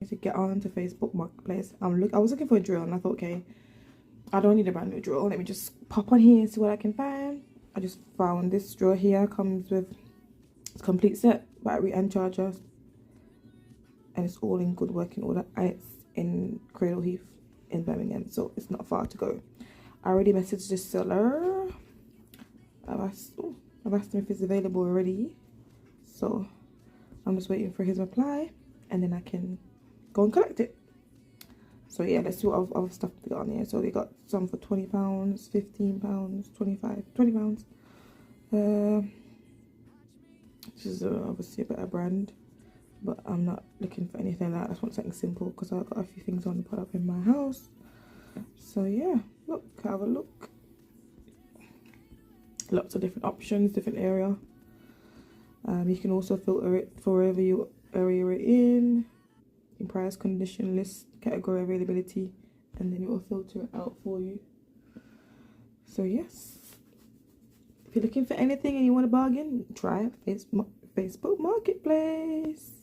to get on to Facebook Marketplace. I was looking for a drill and I thought, okay, I don't need a brand new drill. Let me just pop on here and see what I can find. I just found this drill here. Comes with a complete set, battery and charger, and it's all in good working order. And it's in Cradle Heath in Birmingham, so it's not far to go. I already messaged the seller. I've asked him if it's available already, so I'm just waiting for his reply, and then I can go and collect it. So yeah, let's see what other stuff they got on here. So they got some for £20, £15, 25, £20. This is obviously a better brand, but I'm not looking for anything like that. I just want something simple because I've got a few things on to put up in my house. So yeah, look, have a look. Lots of different options, different area. You can also filter it for wherever you area it in price, condition, list, category, availability, and then it will filter it out for you. So yes, if you're looking for anything and you want to bargain, try Facebook Marketplace.